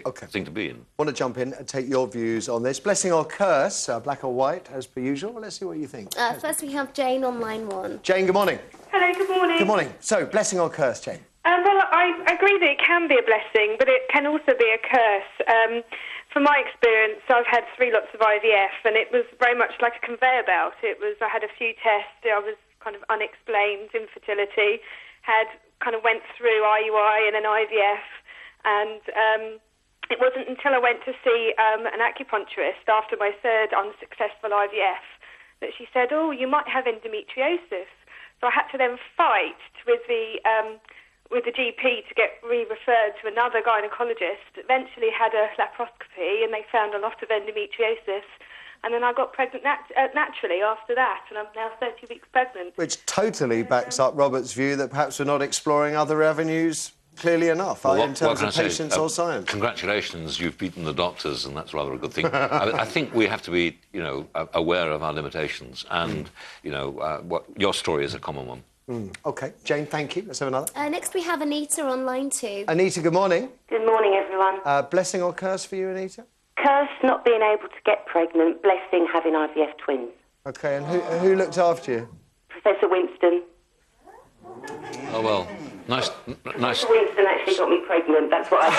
thing to be in. I want to jump in and take your views on this. Blessing or curse, black or white, as per usual. Let's see what you think. First we have Jane on line 1. Jane, good morning. Hello, good morning. Good morning. So, blessing or curse, Jane? Well, I agree that it can be a blessing, but it can also be a curse. From my experience, I've had 3 lots of IVF, and it was very much like a conveyor belt. I had a few tests, I was kind of unexplained infertility, went through IUI and then IVF, and it wasn't until I went to see an acupuncturist after my 3rd unsuccessful IVF that she said, "Oh, you might have endometriosis." So I had to then fight with the GP to get re-referred to another gynaecologist. Eventually had a laparoscopy and they found a lot of endometriosis. And then I got pregnant naturally after that, and I'm now 30 weeks pregnant. Which totally backs up Robert's view that perhaps we're not exploring other avenues clearly enough, in terms of patients or science. Congratulations, you've beaten the doctors, and that's rather a good thing. I think we have to be, aware of our limitations, and, your story is a common one. OK. Jane, thank you. Let's have another. Next we have Anita on line 2. Anita, good morning. Good morning, everyone. Blessing or curse for you, Anita? Curse not being able to get pregnant, blessing having IVF twins. OK, and who looked after you? Professor Winston. Oh, well, nice. Professor Winston actually got me pregnant, that's what I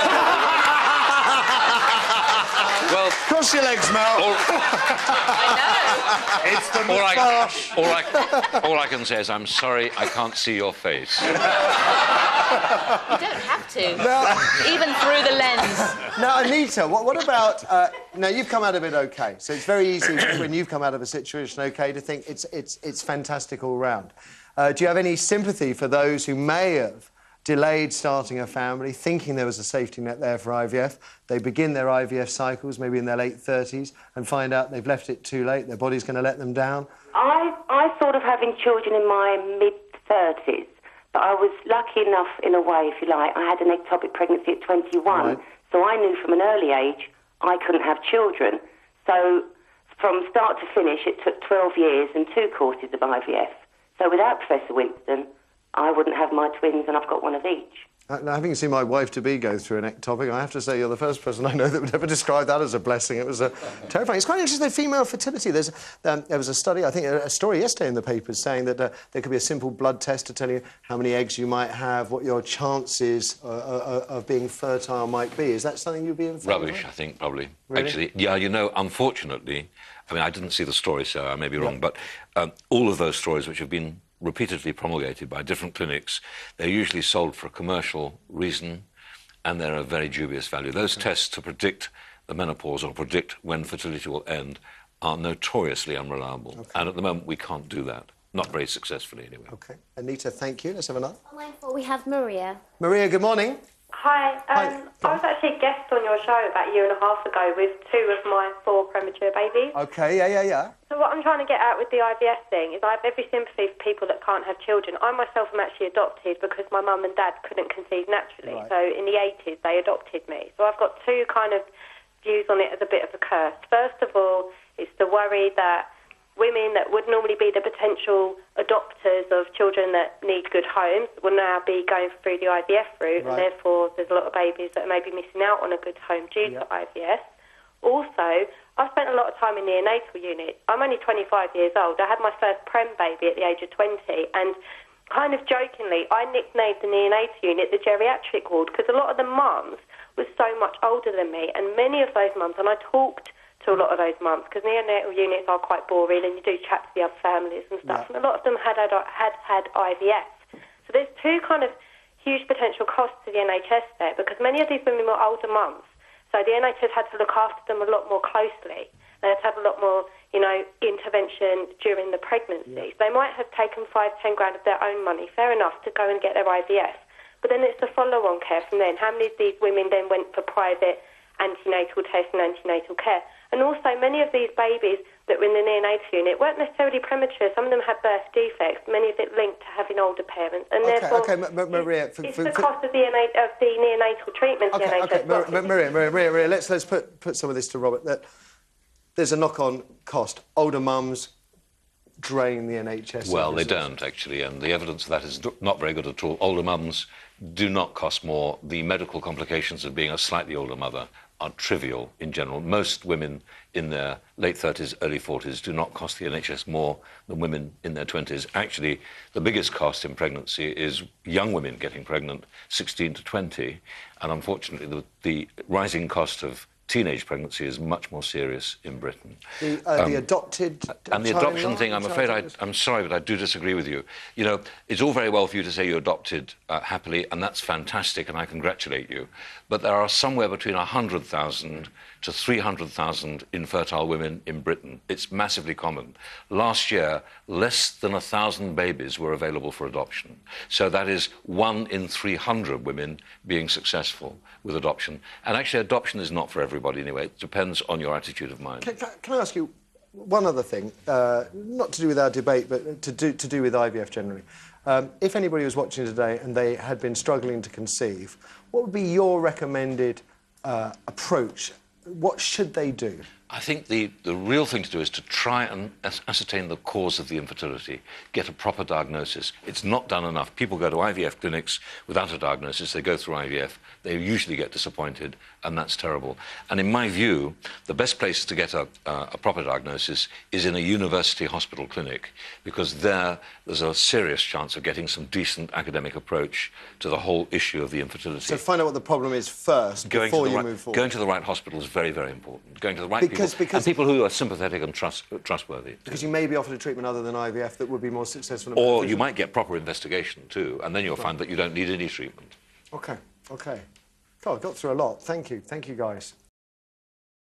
Well, cross your legs, Mel. I know. It's the moustache. All I can say is I'm sorry I can't see your face. You don't have to. Now, even through the lens. Now, Anita, what about... now, you've come out of it OK, so it's very easy when you've come out of a situation OK to think it's fantastic all round. Do you have any sympathy for those who may have delayed starting a family, thinking there was a safety net there for IVF? They begin their IVF cycles, maybe in their late 30s, and find out they've left it too late, their body's going to let them down? I thought of having children in my mid-30s, but I was lucky enough, in a way, if you like. I had an ectopic pregnancy at 21, right. So I knew from an early age I couldn't have children. So from start to finish, it took 12 years and 2 courses of IVF. So without Professor Winston, I wouldn't have my twins, and I've got one of each. Now, having seen my wife-to-be go through an ectopic, I have to say you're the first person I know that would ever describe that as a blessing. It was terrifying. It's quite interesting, female fertility. There was a study, I think a story yesterday in the papers, saying that there could be a simple blood test to tell you how many eggs you might have, what your chances of being fertile might be. Is that something you'd be in favour of? Rubbish, I think, probably. Really? Actually, yeah, unfortunately, I didn't see the story, so I may be wrong, but all of those stories which have been repeatedly promulgated by different clinics, they're usually sold for a commercial reason, and they're of very dubious value. Those tests to predict the menopause or predict when fertility will end are notoriously unreliable. Okay. And at the moment, we can't do that. Not very successfully, anyway. OK. Anita, thank you. Let's have another. On line 4 we have Maria. Maria, good morning. Hi. I was actually a guest on your show about a year and a half ago with 2 of my 4 premature babies. OK, yeah. So what I'm trying to get at with the IVF thing is I have every sympathy for people that can't have children. I myself am actually adopted because my mum and dad couldn't conceive naturally. Right. So in the 80s, they adopted me. So I've got 2 kind of views on it as a bit of a curse. First of all, it's the worry that women that would normally be the potential adopters of children that need good homes will now be going through the IVF route, right. and therefore there's a lot of babies that are maybe missing out on a good home due to IVF. Also, I've spent a lot of time in the neonatal unit. I'm only 25 years old. I had my first prem baby at the age of 20, and kind of jokingly, I nicknamed the neonatal unit the geriatric ward because a lot of the mums were so much older than me, and many of those mums, and I talked to a lot of those mums, because neonatal units are quite boring and you do chat to the other families and stuff, and a lot of them had IVF. So there's 2 kind of huge potential costs to the NHS there, because many of these women were older mums, so the NHS had to look after them a lot more closely. They had to have a lot more, intervention during the pregnancy. So they might have taken 5-10 grand of their own money, fair enough, to go and get their IVF, but then it's the follow-on care from then. How many of these women then went for private antenatal tests and antenatal care? And also, many of these babies that were in the neonatal unit weren't necessarily premature. Some of them had birth defects, many of it linked to having older parents. And therefore, Maria... It's the cost of the neonatal treatment. Maria, let's put some of this to Robert. That there's a knock-on cost. Older mums drain the NHS. Well, they don't, actually, and the evidence of that is not very good at all. Older mums do not cost more. The medical complications of being a slightly older mother are trivial in general. Most women in their late 30s, early 40s do not cost the NHS more than women in their 20s. Actually, the biggest cost in pregnancy is young women getting pregnant, 16 to 20, and unfortunately the rising cost of teenage pregnancy is much more serious in Britain. The adopted... And the adoption thing, I'm afraid, I'm sorry, but I do disagree with you. You know, it's all very well for you to say you adopted happily, and that's fantastic, and I congratulate you. But there are somewhere between 100,000 to 300,000 infertile women in Britain. It's massively common. Last year, less than 1,000 babies were available for adoption. So that is 1 in 300 women being successful with adoption. And actually, adoption is not for everybody anyway. It depends on your attitude of mind. Can I ask you one other thing, not to do with our debate, but to do with IVF generally? If anybody was watching today and they had been struggling to conceive, what would be your recommended approach? What should they do? I think the real thing to do is to try and ascertain the cause of the infertility, get a proper diagnosis. It's not done enough. People go to IVF clinics without a diagnosis. They go through IVF. They usually get disappointed, and that's terrible. And in my view, the best place to get a proper diagnosis is in a university hospital clinic, because there's a serious chance of getting some decent academic approach to the whole issue of the infertility. So find out what the problem is first before you move forward. Going to the right hospital is very, very important. Going to the right people, and people who are sympathetic and trustworthy. Because you may be offered a treatment other than IVF that would be more successful. Or you might get proper investigation too, and then you'll find that you don't need any treatment. OK, OK. God, I got through a lot. Thank you. Thank you, guys.